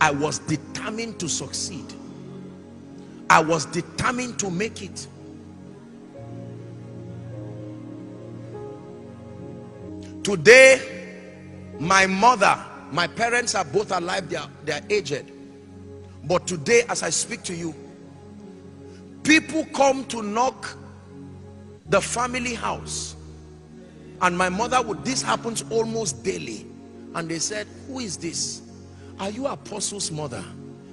I was determined to succeed. I was determined to make it. Today, my mother, my parents are both alive, they are aged. But today, as I speak to you, people come to knock the family house, and my mother would, this happens almost daily, and they said, who is this? Are you Apostle's mother?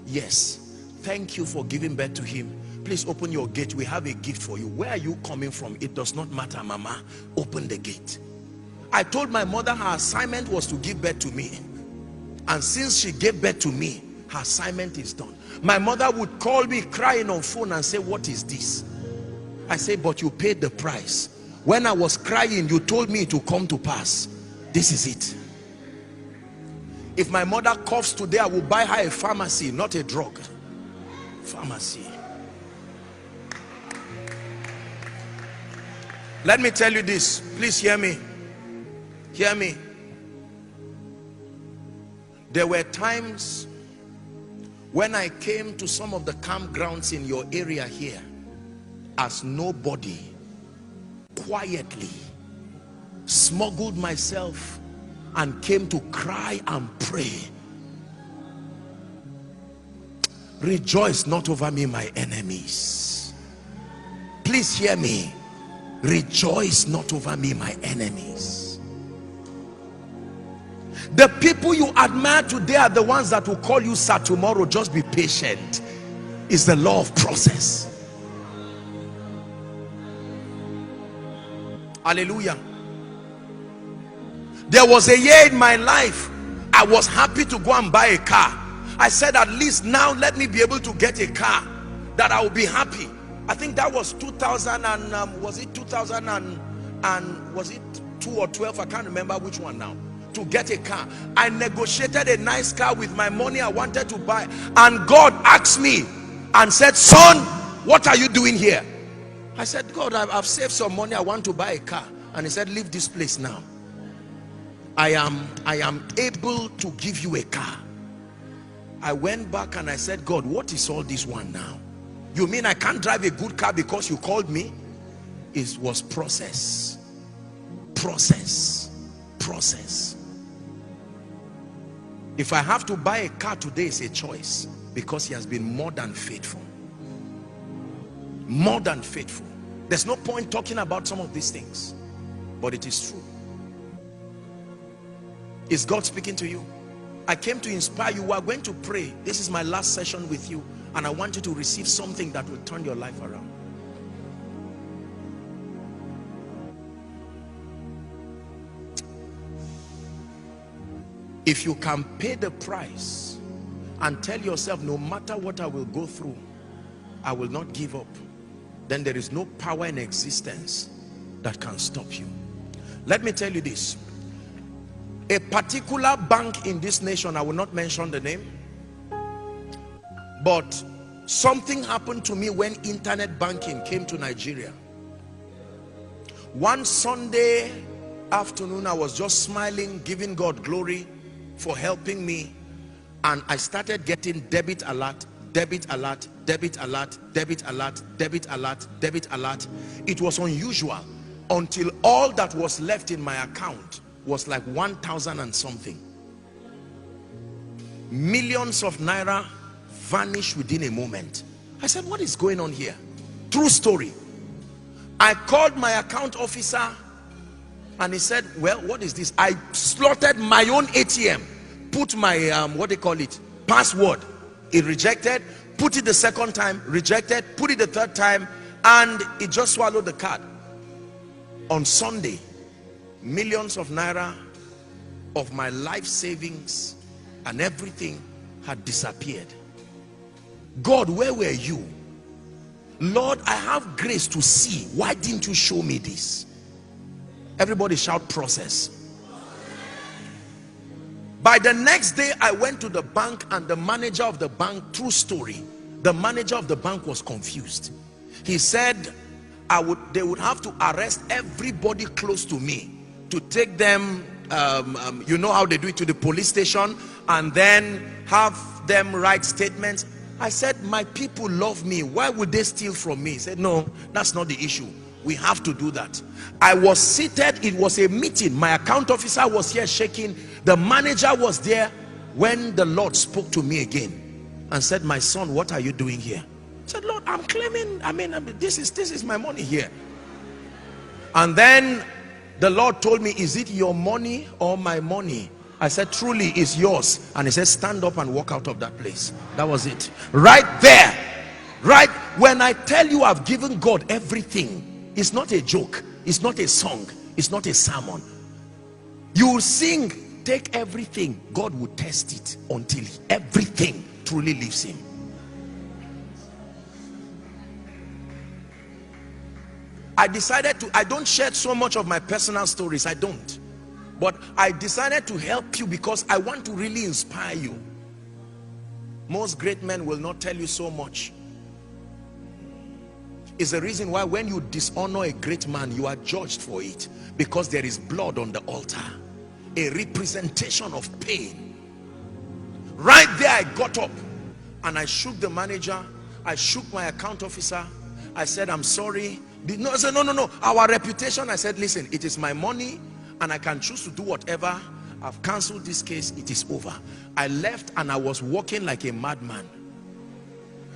Yes. Thank you for giving birth to him. Please open your gate, we have a gift for you. Where are you coming from? It does not matter, mama. Open the gate. I told my mother her assignment was to give birth to me, and since she gave birth to me, her assignment is done. My mother would call me crying on phone and say, what is this? I say, but you paid the price. When I was crying, you told me to come to pass. This is it. If my mother coughs today, I will buy her a pharmacy, not a drug. Pharmacy. Let me tell you this, please hear me. Hear me. There were times when I came to some of the campgrounds in your area here as nobody, quietly smuggled myself and came to cry and pray. Rejoice not over me, my enemies. Please hear me. Rejoice not over me, my enemies. The people you admire today are the ones that will call you sir tomorrow. Just be patient. It's the law of process. Hallelujah. There was a year in my life I was happy to go and buy a car. I said, at least now let me be able to get a car that I will be happy. I think that was 2000 and was it 2000 and was it 2 or 12? I can't remember which one now. To get a car, I negotiated a nice car with my money I wanted to buy, and God asked me and said, son, what are you doing here? I said, God, I've saved some money, I want to buy a car. And he said, leave this place now. I am able to give you a car. I went back and I said, God, what is all this one now? You mean I can't drive a good car because you called me? It was process. Process. Process. If I have to buy a car today, it's a choice, because he has been more than faithful. More than faithful. There's no point talking about some of these things, but it is true. Is God speaking to you? I came to inspire you. We are going to pray. This is my last session with you, and I want you to receive something that will turn your life around. If you can pay the price and tell yourself, no matter what I will go through, I will not give up, then there is no power in existence that can stop you. Let me tell you this. A particular bank in this nation, I will not mention the name, but something happened to me when internet banking came to Nigeria. One Sunday afternoon, I was just smiling, giving God glory for helping me, and I started getting debit alert, debit alert, debit alert, debit alert, debit alert, debit alert. It was unusual until all that was left in my account was like 1,000 and something. Millions of naira vanished within a moment. I said, what is going on here? True story. I called my account officer and he said, well, what is this? I slotted my own ATM, put my what they call it, password. It rejected. Put it the second time, rejected. Put it the third time, and it just swallowed the card. On Sunday, millions of naira of my life savings and everything had disappeared. God, where were you? Lord, I have grace to see. Why didn't you show me this? Everybody shout process. By the next day, I went to the bank, and the manager of the bank, true story, the manager of the bank was confused. He said they would have to arrest everybody close to me to take them you know how they do it, to the police station, and then have them write statements. I said, my people love me. Why would they steal from me? He said, no, that's not the issue. We have to do that. I was seated. It was a meeting. My account officer was here shaking. The manager was there when the Lord spoke to me again and said, my son, what are you doing here? I said, Lord, I'm claiming, this is my money here. And then the Lord told me, is it your money or my money? I said, truly it's yours. And he said, stand up and walk out of that place. That was it. Right there. Right when I tell you I've given God everything, it's not a joke, it's not a song, it's not a sermon. You sing, take everything, God will test it until everything truly leaves him. I decided to, I don't share so much of my personal stories, I don't. But I decided to help you because I want to really inspire you. Most great men will not tell you so much. Is the reason why when you dishonor a great man, you are judged for it, because there is blood on the altar, a representation of pain. Right there I got up and I shook the manager, I shook my account officer. I said, I'm sorry. No, I said, no, our reputation. I said, listen, it is my money and I can choose to do whatever. I've cancelled this case, it is over. I left and I was walking like a madman.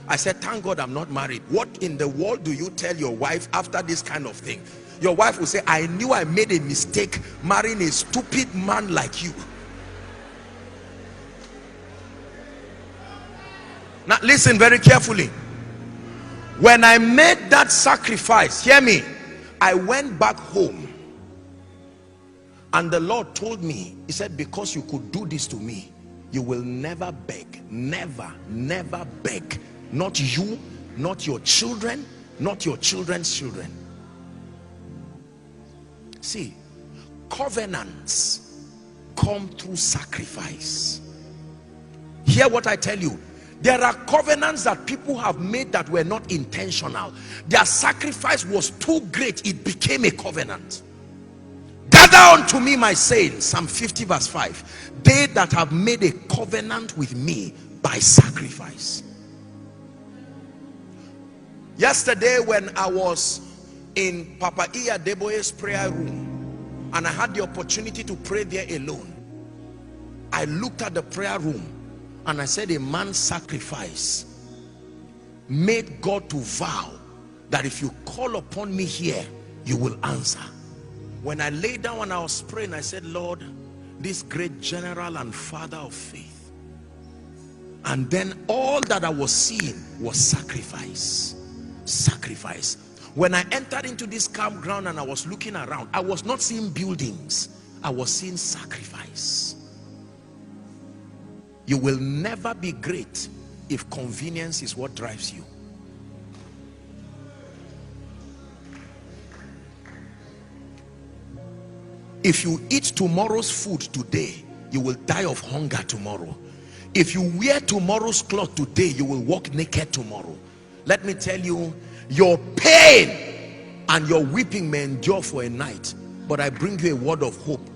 I said, thank God I'm not married. What in the world do you tell your wife after this kind of thing? Your wife will say, I knew I made a mistake marrying a stupid man like you. Now listen very carefully. When I made that sacrifice, hear me, I went back home and the Lord told me, he said, because you could do this to me, you will never beg, never beg. Not you, not your children, not your children's children. See, covenants come through sacrifice. Hear what I tell you. There are covenants that people have made that were not intentional. Their sacrifice was too great, it became a covenant. Gather unto me my saints, Psalm 50 verse 5. They that have made a covenant with me by sacrifice. Yesterday when I was in Papa Iya Deboye's prayer room and I had the opportunity to pray there alone, I looked at the prayer room and I said, a man's sacrifice made God to vow that if you call upon me here, you will answer. When I lay down and I was praying, I said, Lord, this great general and father of faith. And then all that I was seeing was sacrifice. Sacrifice. When I entered into this campground and I was looking around, I was not seeing buildings, I was seeing sacrifice. You will never be great if convenience is what drives you. If you eat tomorrow's food today, you will die of hunger tomorrow. If you wear tomorrow's cloth today, you will walk naked tomorrow. Let me tell you, your pain and your weeping may endure for a night, but I bring you a word of hope.